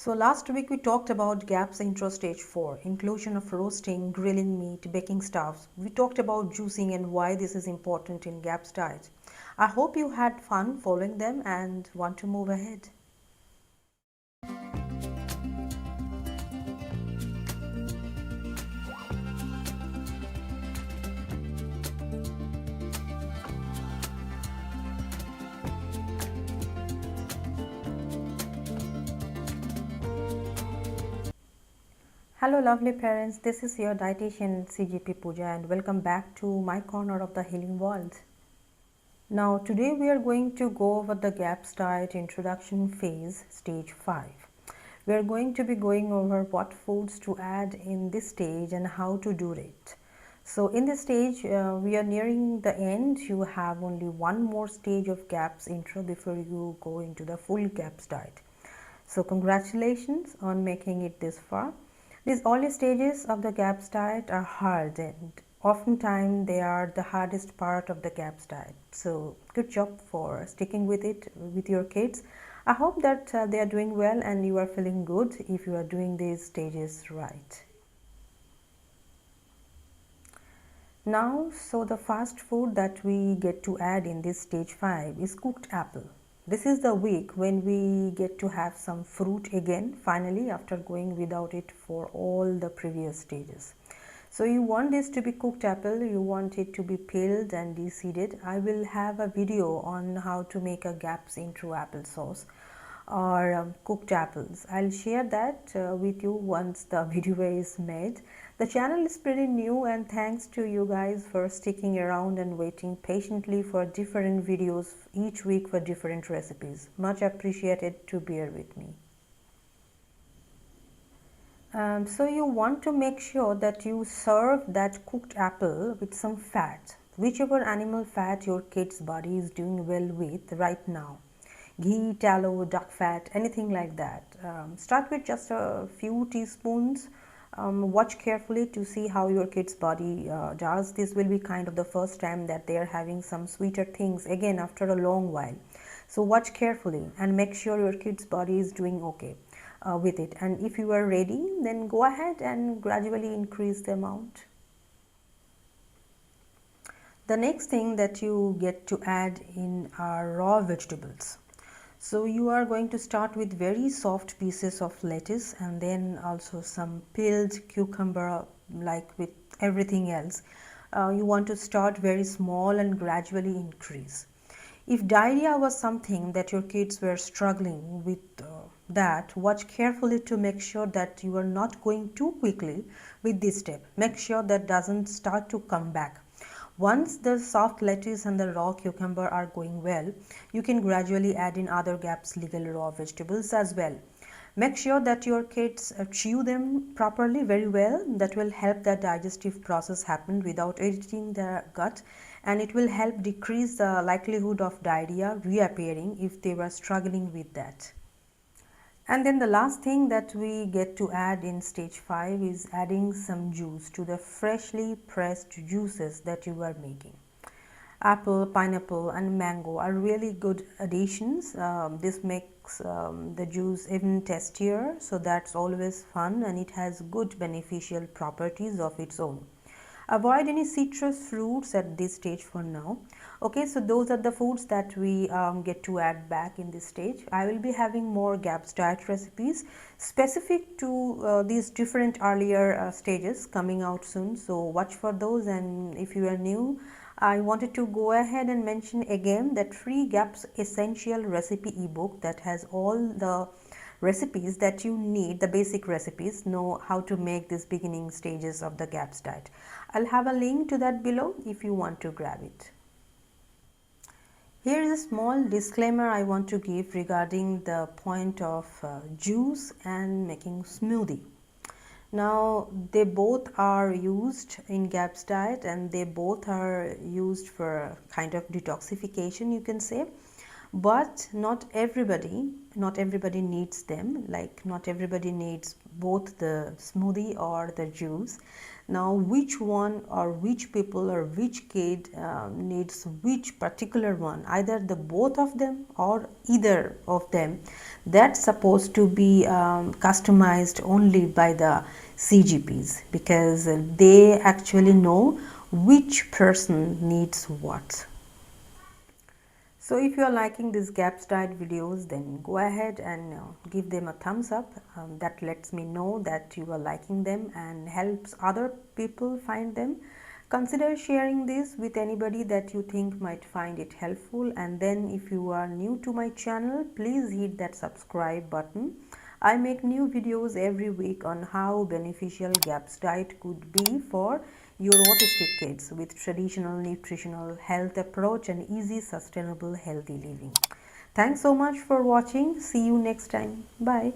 So last week we talked about GAPS intro stage 4, inclusion of roasting, grilling meat, baking stuffs. We talked about juicing and why this is important in GAPS diet. I hope you had fun following them and want to move ahead. Hello lovely parents, this is your dietitian CGP Pooja and welcome back to my corner of the healing world. Now today we are going to go over the GAPS diet introduction phase stage 5. We are going to be going over what foods to add in this stage and how to do it. So in this stage we are nearing the end. You have only one more stage of GAPS intro before you go into the full GAPS diet. So congratulations on making it this far. These early stages of the GAPS diet are hard and oftentimes they are the hardest part of the GAPS diet. So good job for sticking with it with your kids. I hope that they are doing well and you are feeling good if you are doing these stages right. Now, so the first food that we get to add in this stage 5 is cooked apple. This is the week when we get to have some fruit again finally after going without it for all the previous stages. So you want this to be cooked apple, you want it to be peeled and deseeded. I will have a video on how to make a GAPS intro apple sauce or cooked apples. I'll share that with you once the video is made. The channel is pretty new and thanks to you guys for sticking around and waiting patiently for different videos each week for different recipes. Much appreciated to bear with me. So you want to make sure that you serve that cooked apple with some fat, whichever animal fat your kid's body is doing well with right now. Ghee, tallow, duck fat, anything like that. Start with just a few teaspoons. Watch carefully to see how your kid's body does. This will be kind of the first time that they are having some sweeter things again after a long while. So watch carefully and make sure your kid's body is doing okay with it. And if you are ready, then go ahead and gradually increase the amount. The next thing that you get to add in are raw vegetables. So you are going to start with very soft pieces of lettuce and then also some peeled cucumber like with everything else. You want to start very small and gradually increase. If diarrhea was something that your kids were struggling with that, watch carefully to make sure that you are not going too quickly with this step. Make sure that doesn't start to come back. Once the soft lettuce and the raw cucumber are going well, you can gradually add in other GAPS legal raw vegetables as well. Make sure that your kids chew them properly very well. That will help the digestive process happen without irritating the gut, and it will help decrease the likelihood of diarrhea reappearing if they were struggling with that. And then the last thing that we get to add in stage 5 is adding some juice to the freshly pressed juices that you are making. Apple, pineapple and mango are really good additions. This makes the juice even tastier, so that's always fun and it has good beneficial properties of its own. Avoid any citrus fruits at this stage for now. Okay, so those are the foods that we get to add back in this stage. I will be having more GAPS diet recipes specific to these different earlier stages coming out soon, so watch for those. And if you are new, I wanted to go ahead and mention again that free GAPS essential recipe ebook that has all the recipes that you need, the basic recipes, know how to make these beginning stages of the GAPS diet. I'll have a link to that below if you want to grab it. Here is a small disclaimer I want to give regarding the point of juice and making smoothie. Now they both are used in GAPS diet and they both are used for kind of detoxification, you can say, but not everybody not everybody needs them, like not everybody needs both the smoothie or the juice. Now which one or which people or which kid needs which particular one, either the both of them or either of them, that's supposed to be customized only by the CGPs, because they actually know which person needs what. So if you are liking these GAPS diet videos, then go ahead and give them a thumbs up. That lets me know that you are liking them and helps other people find them. Consider sharing this with anybody that you think might find it helpful. And then if you are new to my channel, please hit that subscribe button. I make new videos every week on how beneficial GAPS diet could be for your autistic kids with traditional nutritional health approach and easy, sustainable, healthy living. Thanks so much for watching. See you next time. Bye.